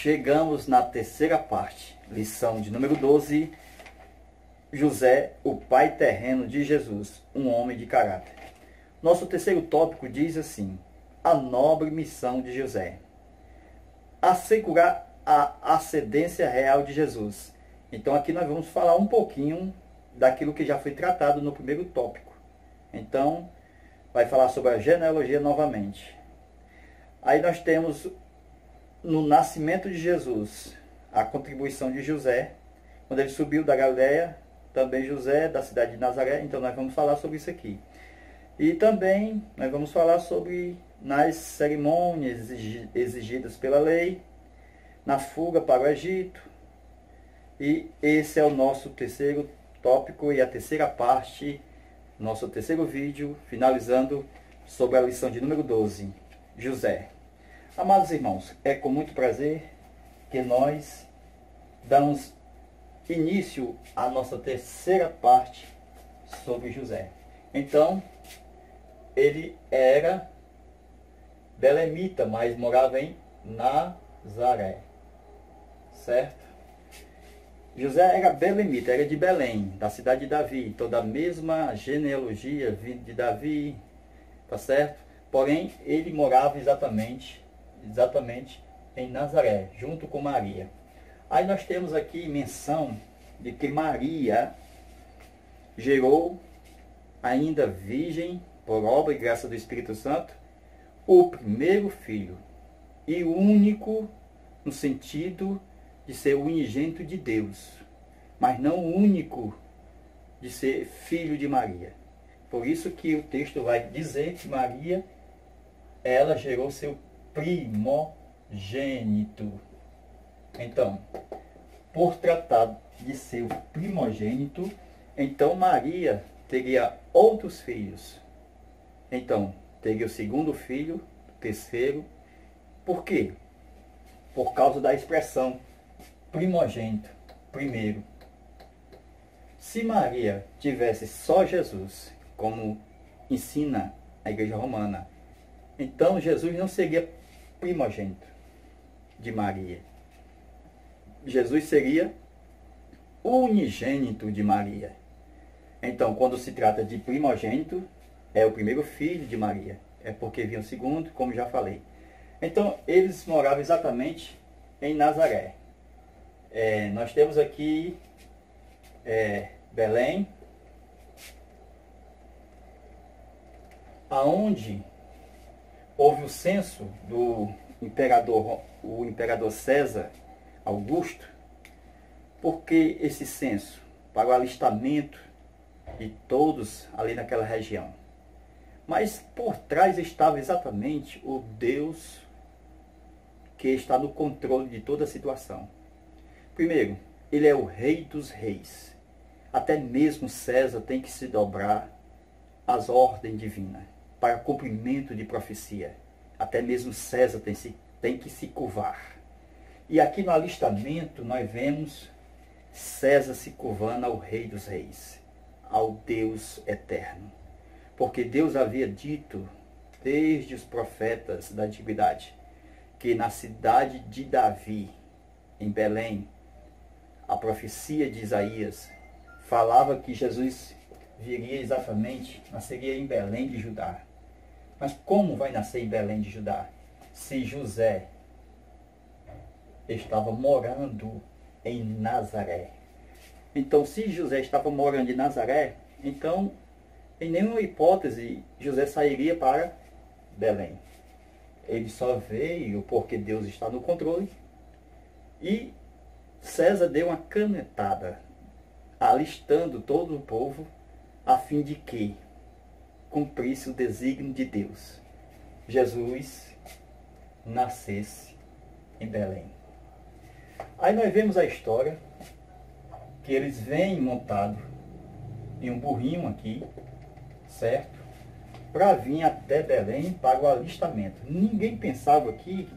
Chegamos na terceira parte, lição de número 12, José, o pai terreno de Jesus, um homem de caráter. Nosso terceiro tópico diz assim: a nobre missão de José. Assegurar a ascendência real de Jesus. Então aqui nós vamos falar um pouquinho daquilo que já foi tratado no primeiro tópico. Então, vai falar sobre a genealogia novamente. Aí nós temos no nascimento de Jesus a contribuição de José, quando ele subiu da Galileia, também José da cidade de Nazaré. Então nós vamos falar sobre isso aqui. E também nós vamos falar sobre nas cerimônias exigidas pela lei, na fuga para o Egito. E esse é o nosso terceiro tópico e a terceira parte, nosso terceiro vídeo, finalizando sobre a lição de número 12, José. Amados irmãos, é com muito prazer que nós damos início à nossa terceira parte sobre José. Então, ele era belemita, mas morava em Nazaré, certo? José era belemita, era de Belém, da cidade de Davi, então da mesma genealogia vindo de Davi, tá certo? Porém, ele morava exatamente em Nazaré, junto com Maria. Aí nós temos aqui menção de que Maria gerou, ainda virgem, por obra e graça do Espírito Santo, o primeiro filho, e o único no sentido de ser o unigênito de Deus, mas não o único de ser filho de Maria. Por isso que o texto vai dizer que Maria, ela gerou seu primogênito. Então, por tratar de ser o primogênito, então Maria teria outros filhos. Então, teria o segundo filho, o terceiro. Por quê? Por causa da expressão primogênito, primeiro. Se Maria tivesse só Jesus, como ensina a Igreja Romana, então Jesus não seria primogênito de Maria. Jesus seria unigênito de Maria. Então, quando se trata de primogênito, é o primeiro filho de Maria. É porque vinha o segundo, como já falei. Então, eles moravam exatamente em Nazaré. Nós temos aqui Belém, aonde houve o censo do imperador, o imperador César Augusto. Porque esse censo? Para o alistamento de todos ali naquela região. Mas por trás estava exatamente o Deus que está no controle de toda a situação. Primeiro, ele é o Rei dos Reis. Até mesmo César tem que se dobrar às ordens divinas, para cumprimento de profecia. Até mesmo César tem que se curvar. E aqui no alistamento nós vemos César se curvando ao Rei dos Reis, ao Deus eterno. Porque Deus havia dito, desde os profetas da antiguidade, que na cidade de Davi, em Belém, a profecia de Isaías falava que Jesus viria exatamente, nasceria em Belém de Judá. Mas como vai nascer em Belém de Judá? Se José estava morando em Nazaré. Então, se José estava morando em Nazaré, então, em nenhuma hipótese, José sairia para Belém. Ele só veio porque Deus está no controle. E César deu uma canetada, alistando todo o povo, a fim de que cumprisse o desígnio de Deus. Jesus nascesse em Belém. Aí nós vemos a história, que eles vêm montados em um burrinho aqui, certo? Para vir até Belém para o alistamento. Ninguém pensava aqui,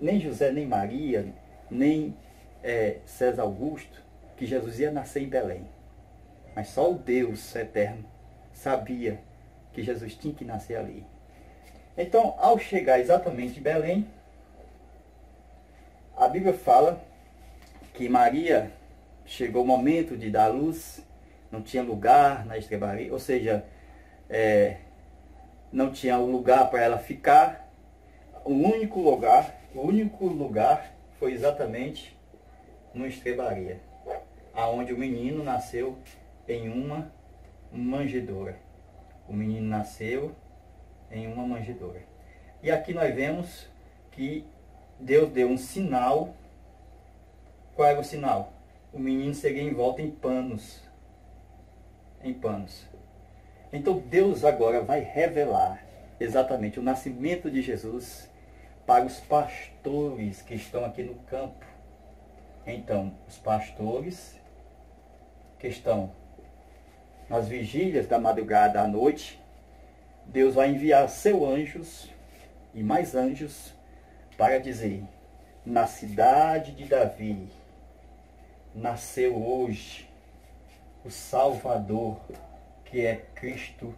nem José, nem Maria, nem César Augusto, que Jesus ia nascer em Belém. Mas só o Deus eterno sabia que Jesus tinha que nascer ali. Então, ao chegar exatamente em Belém, Bíblia fala que Maria chegou o momento de dar à luz, não tinha lugar na estrebaria, ou seja, não tinha um lugar para ela ficar. O único lugar foi exatamente no estrebaria, aonde o menino nasceu em uma manjedoura. O menino nasceu em uma manjedoura. E aqui nós vemos que Deus deu um sinal. Qual era o sinal? O menino seria envolto em panos. Então Deus agora vai revelar exatamente o nascimento de Jesus para os pastores que estão aqui no campo. Então, os pastores que estão nas vigílias da madrugada à noite, Deus vai enviar seus anjos e mais anjos para dizer: na cidade de Davi nasceu hoje o Salvador, que é Cristo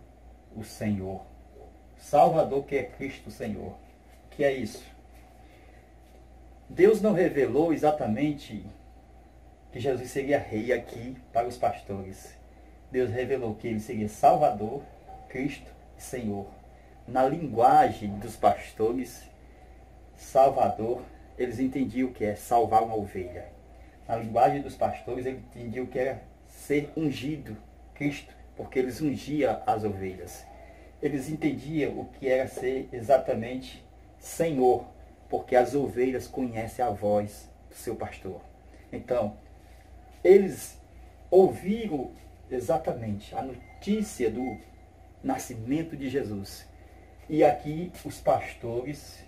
o Senhor. Salvador, que é Cristo o Senhor. O que é isso? Deus não revelou exatamente que Jesus seria rei aqui para os pastores. Deus revelou que ele seria Salvador, Cristo e Senhor. Na linguagem dos pastores, Salvador, eles entendiam o que é salvar uma ovelha. Na linguagem dos pastores, eles entendiam o que era ser ungido, Cristo, porque eles ungiam as ovelhas. Eles entendiam o que era ser exatamente Senhor, porque as ovelhas conhecem a voz do seu pastor. Então, eles ouviram exatamente a notícia do nascimento de Jesus. E aqui os pastores,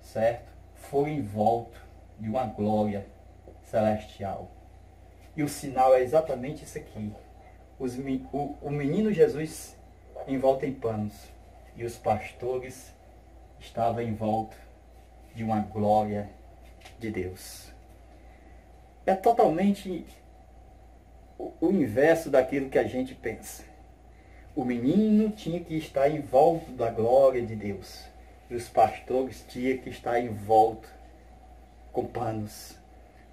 certo, foram envoltos de uma glória celestial. E o sinal é exatamente isso aqui. O menino Jesus envolto em panos. E os pastores estavam envoltos de uma glória de Deus. É totalmente o inverso daquilo que a gente pensa. O menino tinha que estar em volta da glória de Deus. E os pastores tinham que estar em volta com panos.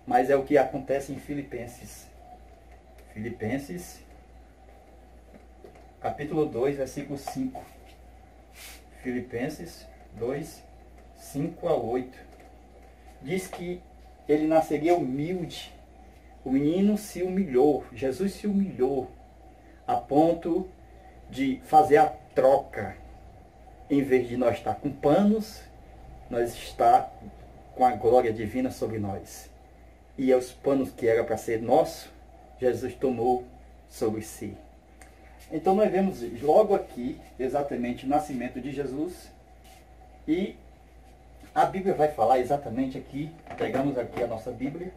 Mas é o que acontece em Filipenses. Filipenses, capítulo 2, versículo 5. Filipenses 2, 5 a 8. Diz que ele nasceria humilde. O menino se humilhou, Jesus se humilhou a ponto de fazer a troca. Em vez de nós estar com panos, nós está com a glória divina sobre nós. E os panos que era para ser nosso, Jesus tomou sobre si. Então nós vemos logo aqui exatamente o nascimento de Jesus. E a Bíblia vai falar exatamente aqui. Pegamos aqui a nossa Bíblia.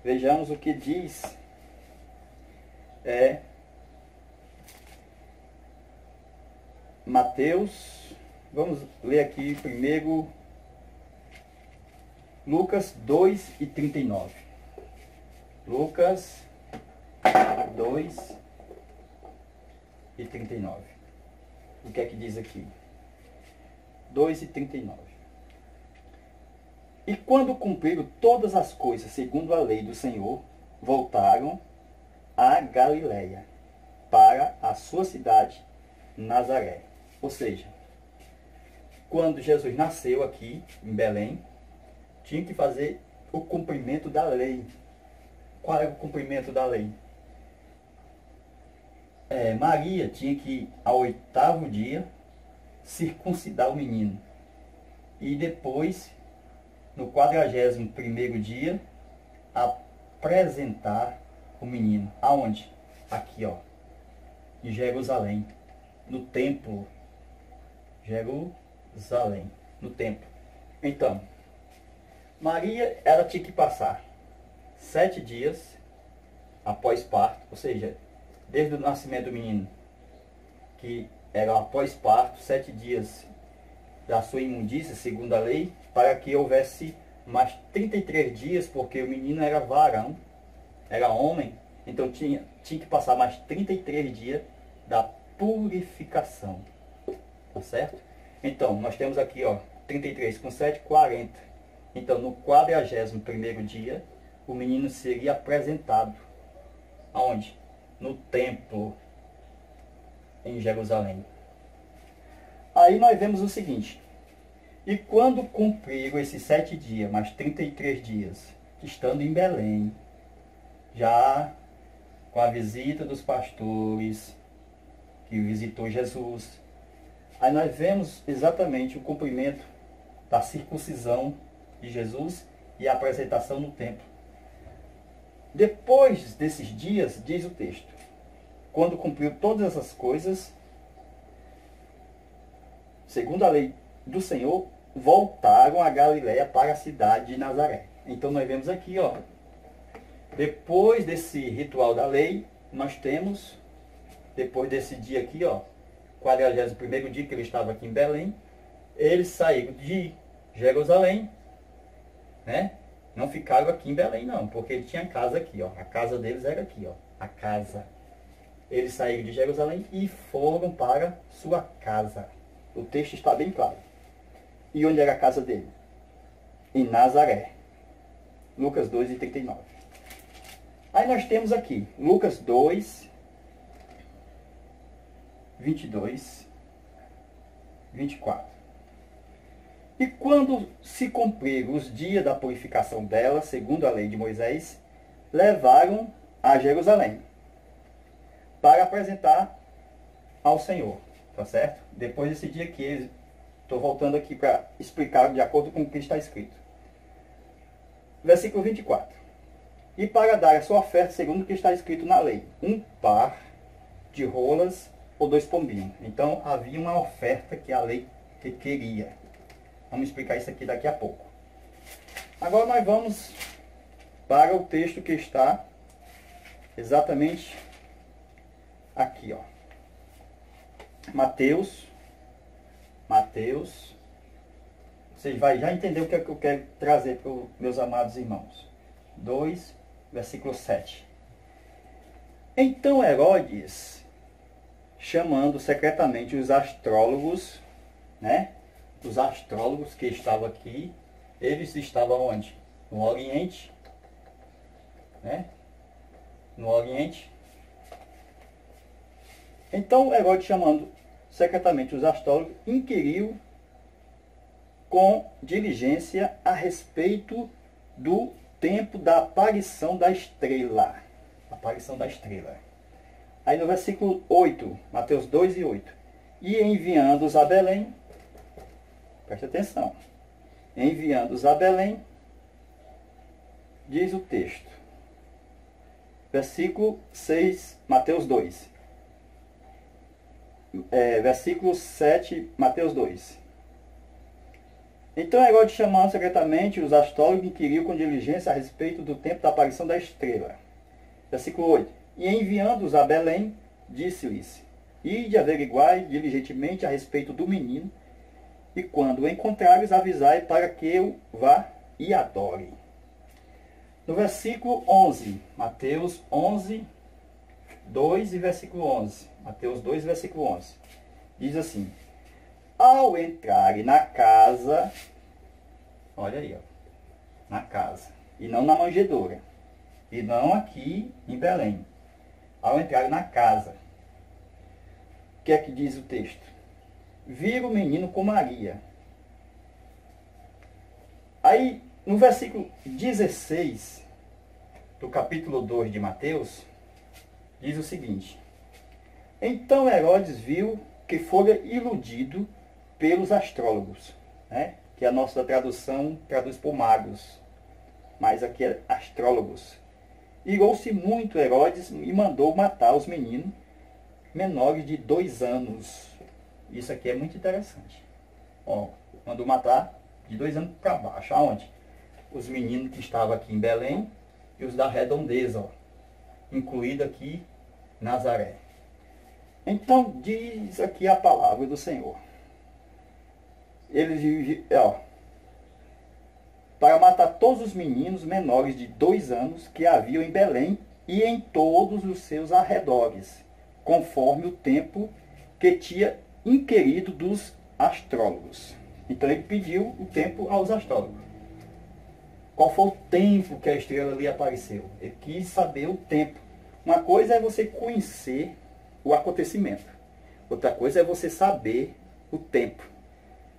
Vejamos o que diz. Mateus. Vamos ler aqui primeiro Lucas 2 e 39. Lucas 2 e 39. O que é que diz aqui? 2 e 39. E quando cumpriram todas as coisas segundo a lei do Senhor, voltaram a Galiléia, para a sua cidade, Nazaré. Ou seja, quando Jesus nasceu aqui em Belém, tinha que fazer o cumprimento da lei. Qual era o cumprimento da lei? Maria tinha que, ao 8º dia, circuncidar o menino. E depois, no 41º dia, apresentar o menino. Aonde? Aqui, ó, em Jerusalém, no templo. Jerusalém, no templo. Então, Maria, ela tinha que passar 7 dias após parto, ou seja, desde o nascimento do menino, que era após parto, 7 dias da sua imundícia, segundo a lei, para que houvesse mais 33 dias, porque o menino era varão, era homem, então tinha que passar mais 33 dias da purificação. Tá certo? Então, nós temos aqui, ó, 33 com 7, 40. Então, no 41º dia, o menino seria apresentado. Aonde? No templo, em Jerusalém. Aí nós vemos o seguinte: e quando cumpriram esses 7 dias, mais 33 dias, estando em Belém, já com a visita dos pastores, que visitou Jesus, aí nós vemos exatamente o cumprimento da circuncisão de Jesus e a apresentação no templo. Depois desses dias, diz o texto, quando cumpriu todas essas coisas, segundo a lei do Senhor, voltaram a Galiléia para a cidade de Nazaré. Então nós vemos aqui, ó, depois desse ritual da lei, nós temos, depois desse dia aqui, ó, 41º dia que ele estava aqui em Belém, eles saíram de Jerusalém, né? Não ficaram aqui em Belém não, porque ele tinha casa aqui, ó. A casa deles era aqui, ó, a casa. Eles saíram de Jerusalém e foram para sua casa. O texto está bem claro. E onde era a casa dele? Em Nazaré. Lucas 2:39. Aí nós temos aqui, Lucas 2, 22, 24. E quando se cumpriram os dias da purificação dela, segundo a lei de Moisés, levaram a Jerusalém para apresentar ao Senhor, tá certo? Depois desse dia aqui, estou voltando aqui para explicar de acordo com o que está escrito. Versículo 24. E para dar a sua oferta, segundo o que está escrito na lei, um par de rolas ou 2 pombinhos. Então havia uma oferta que a lei queria. Vamos explicar isso aqui daqui a pouco. Agora nós vamos para o texto que está exatamente aqui, ó. Mateus. Vocês vão já entender o que é que eu quero trazer para os meus amados irmãos. 2, versículo 7. Então Herodes, chamando secretamente os astrólogos, né? Os astrólogos que estavam aqui, eles estavam onde? No Oriente, né? No Oriente. Então Herodes, chamando secretamente os astrólogos, inquiriu com diligência a respeito do tempo da aparição da estrela. Aparição da estrela. Aí no versículo 8, Mateus 2:8. E enviando-os a Belém, presta atenção, enviando-os a Belém, diz o texto, versículo 6, Mateus 2. Versículo 7, Mateus 2. Então Herodes, chamando secretamente os astrólogos, inquiriu com diligência a respeito do tempo da aparição da estrela. Versículo 8. E enviando-os a Belém, disse-lhes, ide averiguai diligentemente a respeito do menino, e quando o encontrares, avisai para que eu vá e adore. No versículo 11, Mateus 11, 2 e versículo 11. Mateus 2, versículo 11. Diz assim, ao entrarem na casa, olha aí, ó, na casa, e não na manjedoura, e não aqui em Belém. Ao entrarem na casa, o que é que diz o texto? Viram o menino com Maria. Aí, no versículo 16 do capítulo 2 de Mateus, diz o seguinte, então Herodes viu que fora iludido pelos astrólogos, né? Que a nossa tradução traduz por magos, mas aqui é astrólogos. Irou-se muito Herodes e mandou matar os meninos menores de 2 anos. Isso aqui é muito interessante. Ó, mandou matar de 2 anos para baixo. Aonde? Os meninos que estavam aqui em Belém e os da redondeza, ó, incluído aqui Nazaré. Então diz aqui a palavra do Senhor. Eles, para matar todos os meninos menores de 2 anos que haviam em Belém e em todos os seus arredores, conforme o tempo que tinha inquirido dos astrólogos. Então ele pediu o tempo aos astrólogos. qual foi o tempo que a estrela ali apareceu. Ele quis saber o tempo. Uma coisa é você conhecer o acontecimento. Outra coisa é você saber o tempo.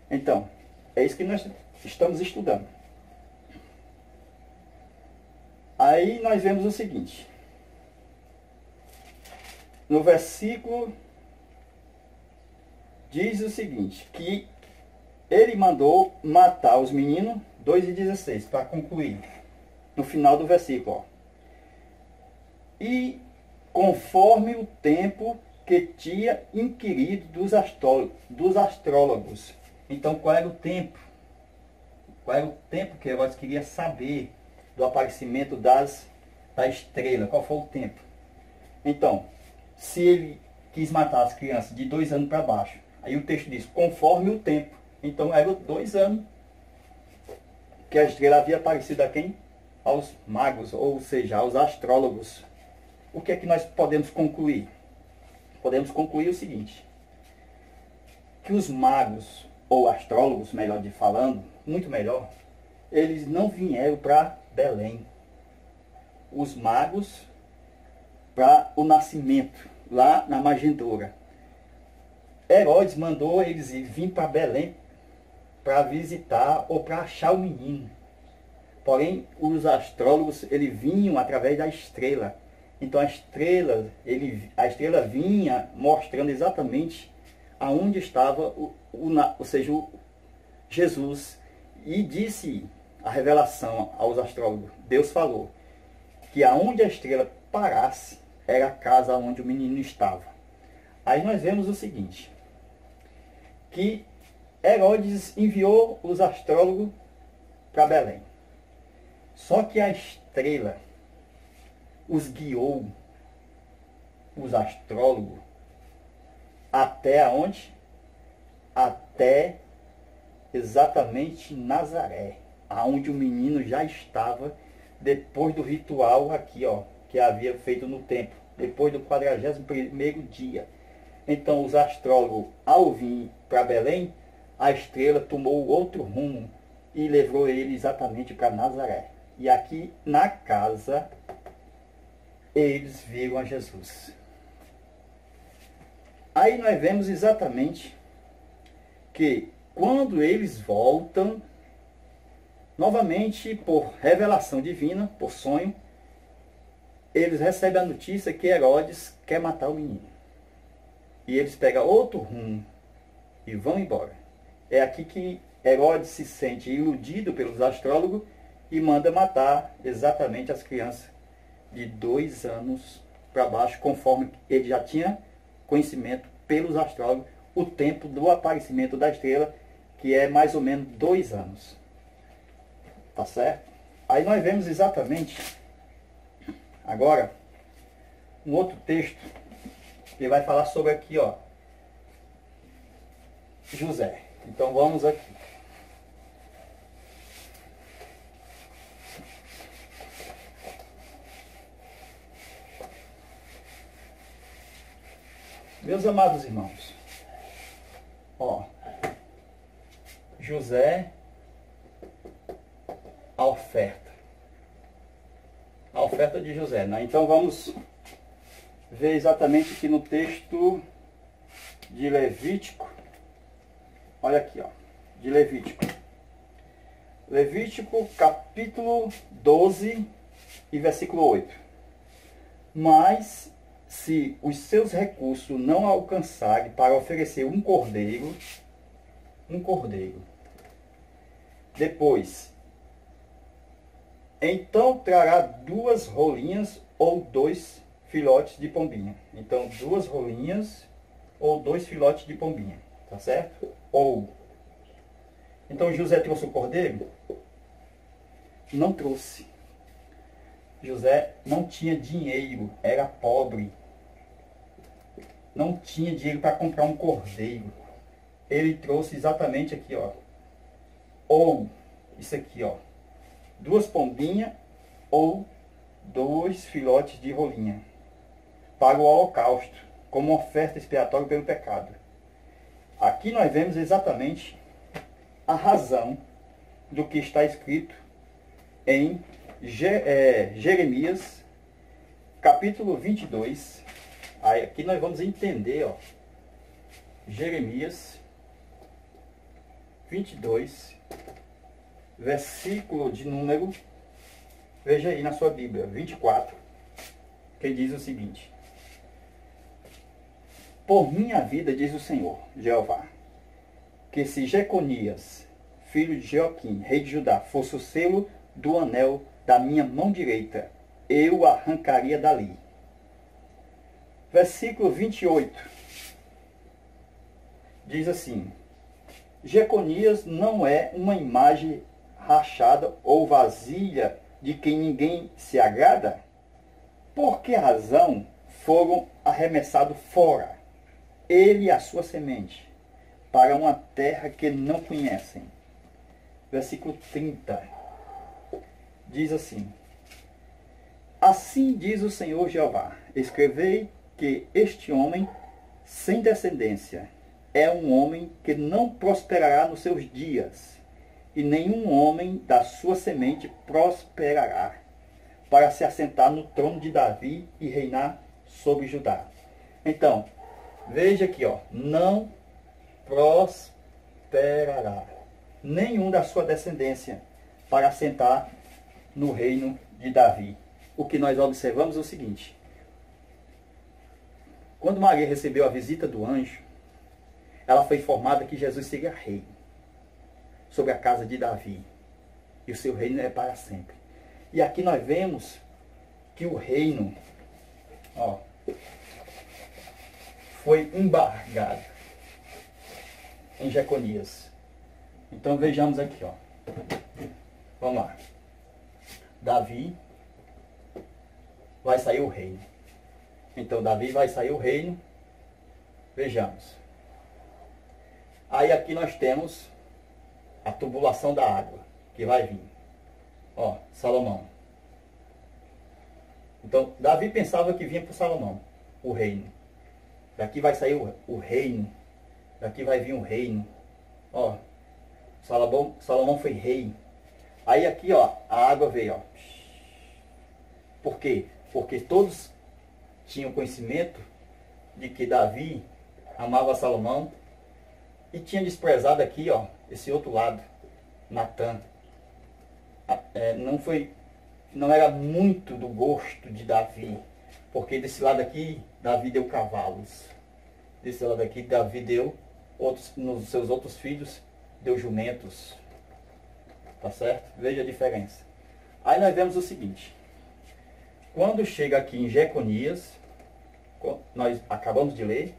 Então, é isso que nós estamos estudando. Aí nós vemos o seguinte. No versículo diz o seguinte, que ele mandou matar os meninos, 2:16, para concluir. No final do versículo, ó. E conforme o tempo que tinha inquirido dos astrólogos. Então, qual era o tempo? Qual era o tempo que Herodes queria saber do aparecimento da estrela? Qual foi o tempo? Então, se ele quis matar as crianças de 2 anos para baixo, aí o texto diz, conforme o tempo. Então, eram 2 anos que a estrela havia aparecido a quem? Aos magos, ou seja, aos astrólogos. O que é que nós podemos concluir? Podemos concluir o seguinte, que os magos, ou astrólogos, melhor de falando, muito melhor, eles não vieram para Belém. Os magos para o nascimento, lá na manjedoura. Herodes mandou eles vir para Belém para visitar ou para achar o menino. Porém, os astrólogos, eles vinham através da estrela. Então a estrela vinha mostrando exatamente aonde estava Jesus. E disse a revelação aos astrólogos. Deus falou que aonde a estrela parasse era a casa onde o menino estava. Aí nós vemos o seguinte, que Herodes enviou os astrólogos para Belém. Só que a estrela os guiou, os astrólogos, até aonde? Até exatamente Nazaré, aonde o menino já estava depois do ritual aqui, ó, que havia feito no templo, depois do 41º dia. Então os astrólogos, ao vir para Belém, a estrela tomou outro rumo e levou ele exatamente para Nazaré. E aqui na casa eles viram a Jesus. Aí nós vemos exatamente que quando eles voltam, novamente por revelação divina, por sonho, eles recebem a notícia que Herodes quer matar o menino. E eles pegam outro rumo e vão embora. É aqui que Herodes se sente iludido pelos astrólogos e manda matar exatamente as crianças de 2 anos para baixo, conforme ele já tinha conhecimento pelos astrólogos, o tempo do aparecimento da estrela, que é mais ou menos 2 anos. Tá certo? Aí nós vemos exatamente, agora, um outro texto, que vai falar sobre aqui, ó, José. Então vamos aqui. Meus amados irmãos, ó, José, a oferta de José, né? Então vamos ver exatamente aqui no texto de Levítico, olha aqui, ó, de Levítico, capítulo 12 e versículo 8, mas se os seus recursos não alcançarem para oferecer um cordeiro, depois, então trará 2 rolinhas ou 2 filhotes de pombinha. Então, 2 rolinhas ou 2 filhotes de pombinha, tá certo? Ou, então José trouxe o cordeiro? Não trouxe. José não tinha dinheiro, era pobre. Não tinha dinheiro para comprar um cordeiro. Ele trouxe exatamente aqui, ó. Ou, isso aqui, ó. 2 pombinhas ou 2 filhotes de rolinha. Para o holocausto, como oferta expiatória pelo pecado. Aqui nós vemos exatamente a razão do que está escrito em Jeremias, capítulo 22. Aí aqui nós vamos entender, ó, Jeremias 22, versículo de número, veja aí na sua Bíblia, 24, que diz o seguinte: por minha vida, diz o Senhor, Jeová, que se Jeconias, filho de Joaquim, rei de Judá, fosse o selo do anel da minha mão direita, eu o arrancaria dali. Versículo 28, diz assim: Jeconias não é uma imagem rachada ou vasilha de quem ninguém se agrada? Por que razão foram arremessados fora, ele e a sua semente, para uma terra que não conhecem? Versículo 30, diz assim: assim diz o Senhor Jeová, escrevei que este homem sem descendência é um homem que não prosperará nos seus dias, e nenhum homem da sua semente prosperará, para se assentar no trono de Davi e reinar sobre Judá. Então, veja aqui, ó, não prosperará nenhum da sua descendência para assentar no reino de Davi. O que nós observamos é o seguinte: quando Maria recebeu a visita do anjo, ela foi informada que Jesus seria rei sobre a casa de Davi, e o seu reino é para sempre. E aqui nós vemos que o reino, ó, foi embargado em Jeconias. Então vejamos aqui, ó. Vamos lá. Davi vai sair o reino. Então Davi vai sair o reino. Vejamos. Aí aqui nós temos a tubulação da água que vai vir. Ó, Salomão. Então Davi pensava que vinha para Salomão o reino. Daqui vai sair o reino. Daqui vai vir o reino. Ó, Salomão foi rei. Aí aqui, ó, a água veio, ó. Por quê? Porque todos tinham conhecimento de que Davi amava Salomão e tinha desprezado aqui, ó, esse outro lado, Natã. Não era muito do gosto de Davi, porque desse lado aqui Davi deu cavalos, desse lado aqui Davi deu nos seus outros filhos deu jumentos, tá certo? Veja a diferença. Aí nós vemos o seguinte: quando chega aqui em Jeconias, nós acabamos de ler,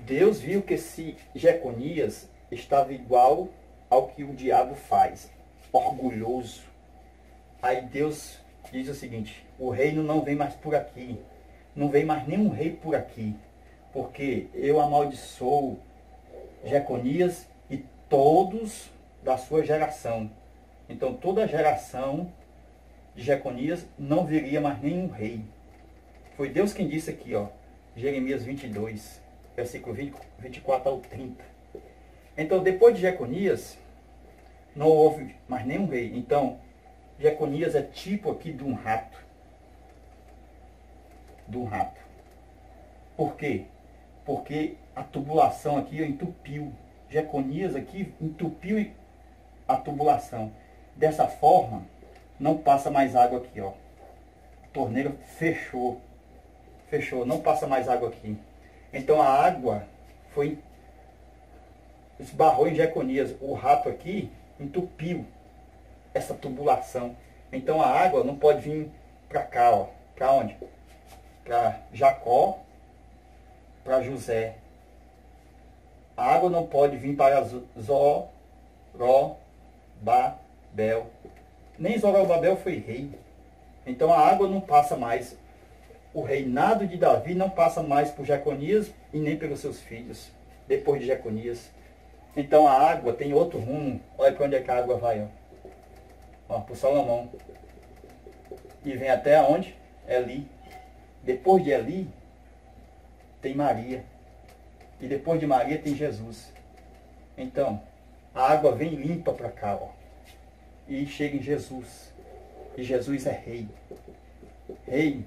Deus viu que esse Jeconias estava igual ao que o diabo faz, orgulhoso. Aí Deus diz o seguinte: o reino não vem mais por aqui, não vem mais nenhum rei por aqui, porque eu amaldiçoo Jeconias e todos da sua geração. Então toda a geração de Jeconias não viria mais nenhum rei. Foi Deus quem disse aqui, ó, Jeremias 22, versículo 24 ao 30. Então depois de Jeconias não houve mais nenhum rei. Então Jeconias é tipo aqui de um rato. De um rato. Por quê? Porque a tubulação aqui entupiu. Jeconias aqui entupiu a tubulação. Dessa forma, não passa mais água aqui, ó. A torneira fechou. Fechou, não passa mais água aqui. Então a água esbarrou em Jeconias. O rato aqui entupiu essa tubulação. Então a água não pode vir para cá, ó. Para onde? Para Jacó, para José. A água não pode vir para Zorobabel. Nem Zorobabel foi rei. Então a água não passa mais. O reinado de Davi não passa mais por Jeconias e nem pelos seus filhos, depois de Jeconias. Então a água tem outro rumo. Olha para onde é que a água vai, ó. Ó, para Salomão. E vem até onde? Eli. Depois de Eli, tem Maria. E depois de Maria tem Jesus. Então, a água vem limpa para cá, ó. e chega em Jesus. E Jesus é rei. Rei.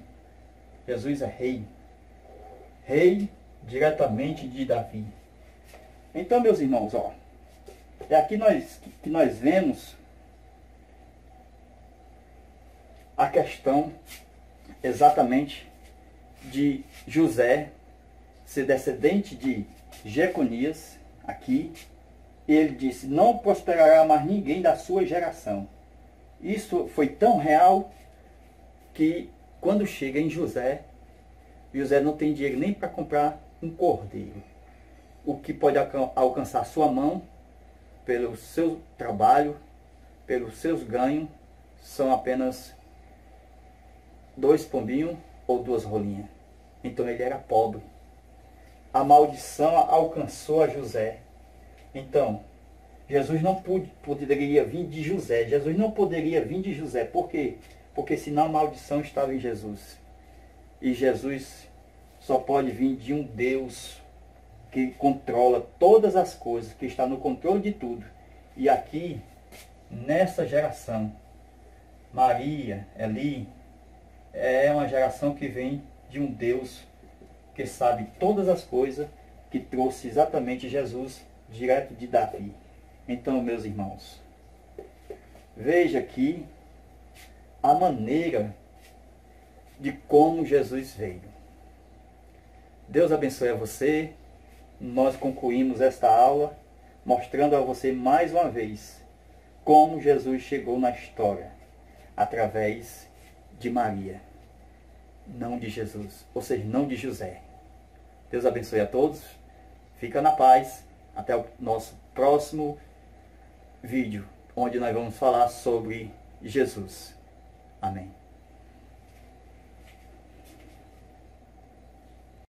Jesus é rei. Rei diretamente de Davi. Então, meus irmãos, ó, é aqui que nós vemos a questão exatamente de José ser descendente de Jeconias, aqui, e ele disse, não prosperará mais ninguém da sua geração. Isso foi tão real que quando chega em José, José não tem dinheiro nem para comprar um cordeiro. O que pode alcançar sua mão, pelo seu trabalho, pelos seus ganhos, são apenas 2 pombinhos ou 2 rolinhas. Então ele era pobre. A maldição alcançou a José. Então, Jesus não poderia vir de José. Jesus não poderia vir de José. Por quê? Porque senão a maldição estava em Jesus. E Jesus só pode vir de um Deus que controla todas as coisas, que está no controle de tudo. E aqui, nessa geração, Maria, Eli, é uma geração que vem de um Deus que sabe todas as coisas, que trouxe exatamente Jesus direto de Davi. Então, meus irmãos, veja aqui a maneira de como Jesus veio. Deus abençoe a você. Nós concluímos esta aula mostrando a você mais uma vez como Jesus chegou na história através de Maria, não de Jesus, ou seja, não de José. Deus abençoe a todos. Fica na paz. Até o nosso próximo vídeo, onde nós vamos falar sobre Jesus. Amém.